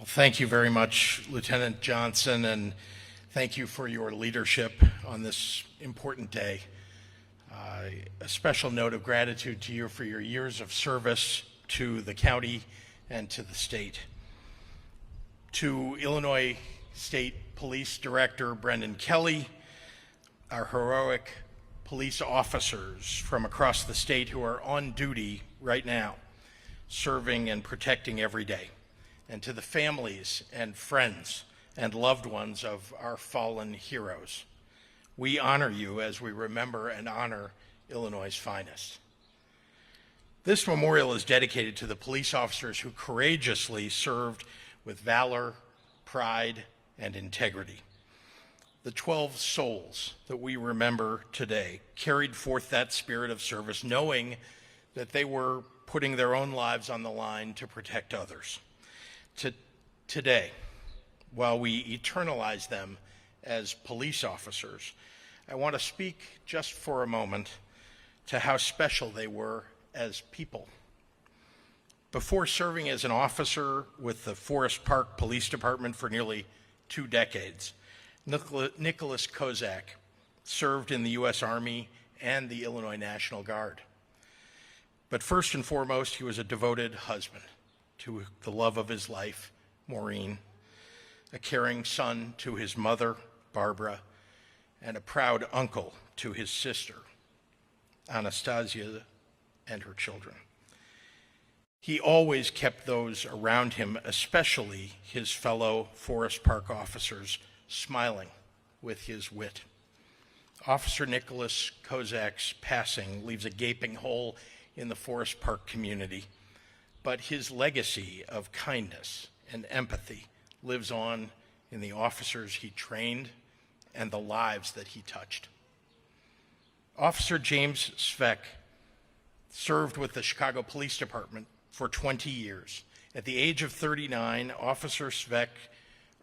Well, thank you very much, Lieutenant Johnson, and thank you for your leadership on this important day. A special note of gratitude to you for your years of service to the county and to the state. To Illinois State Police Director Brendan Kelly, our heroic police officers from across the state who are on duty right now, serving and protecting every day, and to the families and friends and loved ones of our fallen heroes. We honor you as we remember and honor Illinois' finest. This memorial is dedicated to the police officers who courageously served with valor, pride, and integrity. The 12 souls that we remember today carried forth that spirit of service, knowing that they were putting their own lives on the line to protect others. Today, while we eternalize them as police officers, I want to speak just for a moment to how special they were as people. Before serving as an officer with the Forest Park Police Department for nearly 2 decades, Nicholas Kozak served in the U.S. Army and the Illinois National Guard. But first and foremost, he was a devoted husband to the love of his life, Maureen, a caring son to his mother, Barbara, and a proud uncle to his sister, Anastasia, and her children. He always kept those around him, especially his fellow Forest Park officers, smiling with his wit. Officer Nicholas Kozak's passing leaves a gaping hole in the Forest Park community, but his legacy of kindness and empathy lives on in the officers he trained and the lives that he touched. Officer James Sveck served with the Chicago Police Department for 20 years. At the age of 39, Officer Sveck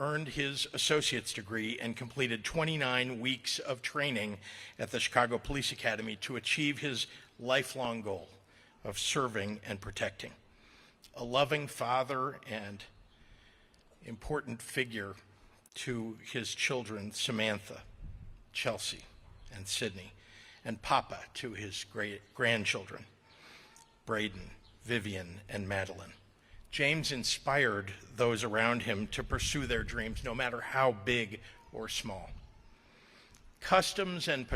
earned his associate's degree and completed 29 weeks of training at the Chicago Police Academy to achieve his lifelong goal of serving and protecting. A loving father and important figure to his children, Samantha, Chelsea, and Sydney, and Papa to his grandchildren, Braden, Vivian, and Madeline. James inspired those around him to pursue their dreams, no matter how big or small. Customs and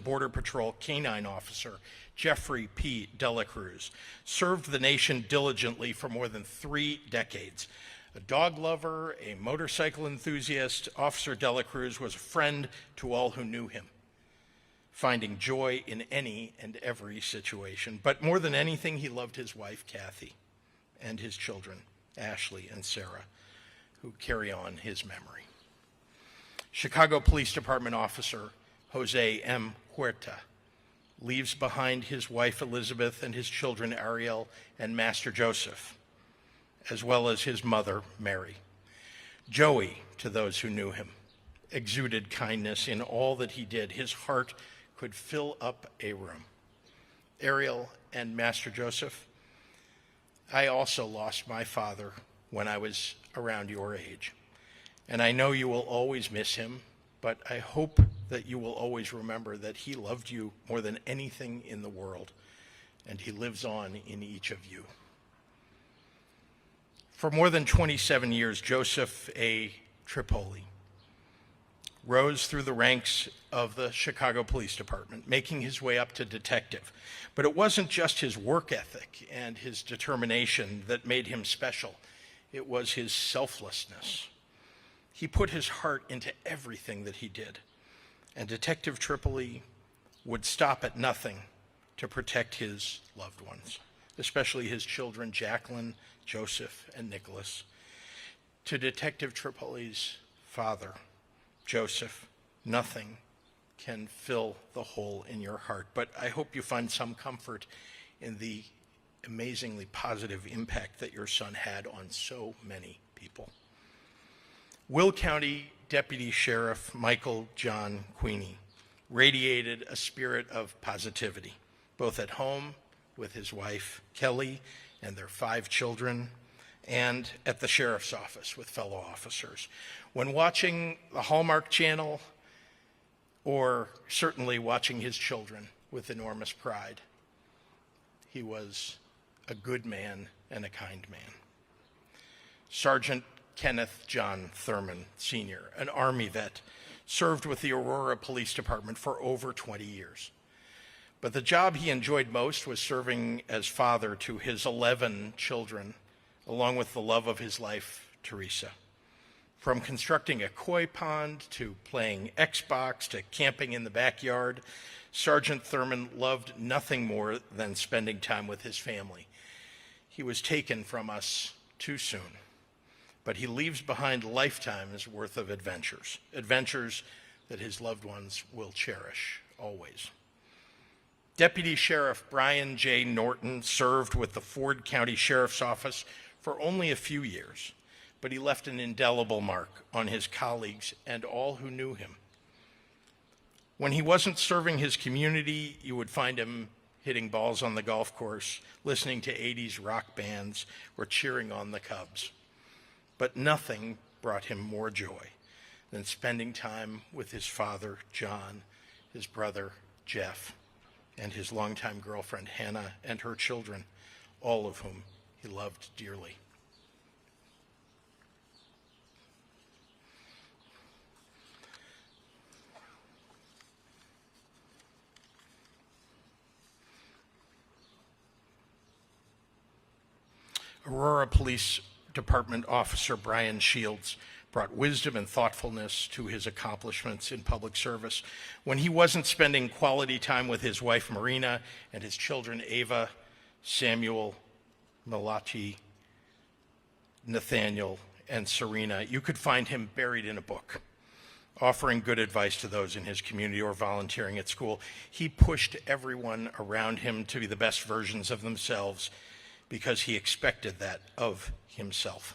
Border Patrol canine officer Jeffrey P. Delacruz served the nation diligently for more than 3 decades. A dog lover, a motorcycle enthusiast, Officer Delacruz was a friend to all who knew him, finding joy in any and every situation. But more than anything, he loved his wife, Kathy, and his children, Ashley and Sarah, who carry on his memory. Chicago Police Department officer Jose M. Huerta leaves behind his wife, Elizabeth, and his children, Ariel and Master Joseph, as well as his mother, Mary. Joey, to those who knew him, exuded kindness in all that he did. His heart could fill up a room. Ariel and Master Joseph, I also lost my father when I was around your age, and I know you will always miss him, but I hope that you will always remember that he loved you more than anything in the world, and he lives on in each of you. For more than 27 years, Joseph A. Tripoli rose through the ranks of the Chicago Police Department, making his way up to detective. But it wasn't just his work ethic and his determination that made him special. It was his selflessness. He put his heart into everything that he did. And Detective Tripoli would stop at nothing to protect his loved ones, especially his children, Jacqueline, Joseph, and Nicholas. To Detective Tripoli's father, Joseph, nothing can fill the hole in your heart, but I hope you find some comfort in the amazingly positive impact that your son had on so many people. Will County Deputy Sheriff Michael John Queenie radiated a spirit of positivity, both at home with his wife, Kelly, and their 5 children, and at the sheriff's office with fellow officers. When watching the Hallmark Channel, or certainly watching his children with enormous pride, he was a good man and a kind man. Sergeant Kenneth John Thurman, Sr., an Army vet, served with the Aurora Police Department for over 20 years. But the job he enjoyed most was serving as father to his 11 children, along with the love of his life, Teresa. From constructing a koi pond to playing Xbox to camping in the backyard, Sergeant Thurman loved nothing more than spending time with his family. He was taken from us too soon, but he leaves behind lifetimes worth of adventures that his loved ones will cherish always. Deputy Sheriff Brian J. Norton served with the Ford County Sheriff's Office for only a few years, but he left an indelible mark on his colleagues and all who knew him. When he wasn't serving his community, you would find him hitting balls on the golf course, listening to 80s rock bands, or cheering on the Cubs. But nothing brought him more joy than spending time with his father, John, his brother, Jeff, and his longtime girlfriend, Hannah, and her children, all of whom he loved dearly. Aurora Police Department Officer Brian Shields brought wisdom and thoughtfulness to his accomplishments in public service. When he wasn't spending quality time with his wife Marina and his children Ava, Samuel, Malachi, Nathaniel, and Serena, you could find him buried in a book, offering good advice to those in his community or volunteering at school. He pushed everyone around him to be the best versions of themselves because he expected that of himself.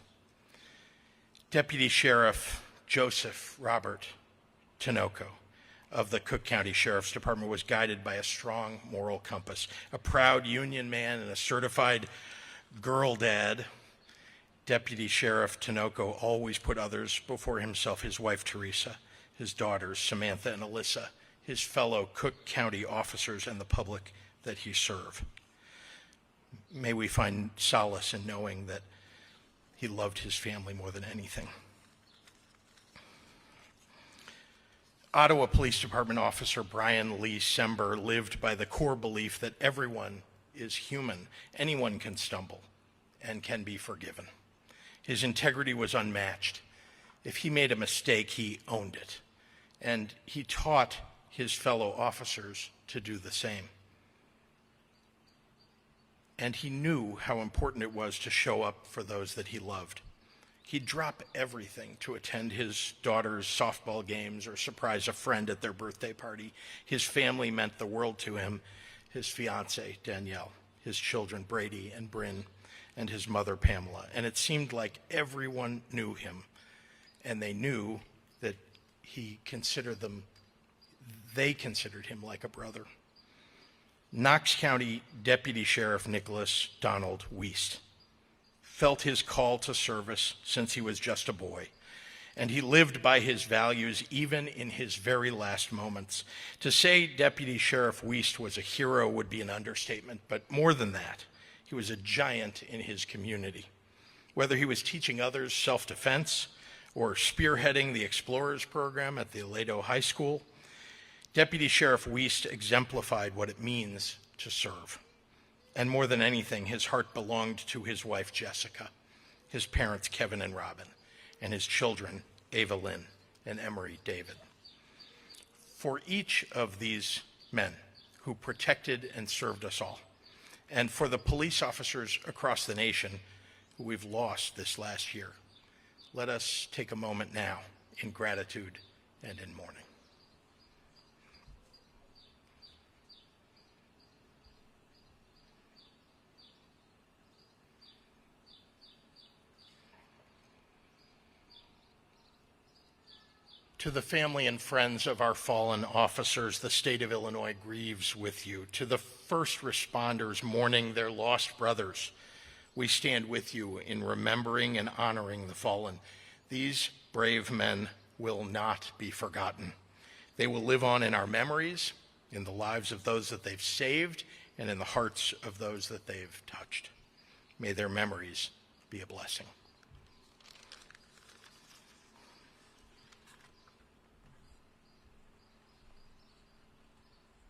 Deputy Sheriff Joseph Robert Tinoco of the Cook County Sheriff's Department was guided by a strong moral compass. A proud union man and a certified girl dad, Deputy Sheriff Tinoco always put others before himself: his wife Teresa, his daughters Samantha and Alyssa, his fellow Cook County officers, and the public that he served. May we find solace in knowing that he loved his family more than anything. Ottawa Police Department Officer Brian Lee Sember lived by the core belief that everyone is human. Anyone can stumble and can be forgiven. His integrity was unmatched. If he made a mistake, he owned it. And he taught his fellow officers to do the same. And he knew how important it was to show up for those that he loved. He'd drop everything to attend his daughter's softball games or surprise a friend at their birthday party. His family meant the world to him: his fiancée, Danielle, his children, Brady and Bryn, and his mother, Pamela. And it seemed like everyone knew him, and they knew that they considered him like a brother. Knox County Deputy Sheriff Nicholas Donald Wiest felt his call to service since he was just a boy, and he lived by his values even in his very last moments. To say Deputy Sheriff Wiest was a hero would be an understatement, but more than that, he was a giant in his community. Whether he was teaching others self-defense or spearheading the Explorers program at the Aledo High School, Deputy Sheriff Wiest exemplified what it means to serve. And more than anything, his heart belonged to his wife, Jessica, his parents, Kevin and Robin, and his children, Ava Lynn and Emery David. For each of these men who protected and served us all, and for the police officers across the nation who we've lost this last year, let us take a moment now in gratitude and in mourning. To the family and friends of our fallen officers, the state of Illinois grieves with you. To the first responders mourning their lost brothers, We stand with you in remembering and honoring the fallen. These brave men will not be forgotten. They will live on in our memories, in the lives of those that they've saved, and in the hearts of those that they've touched. May their memories be a blessing.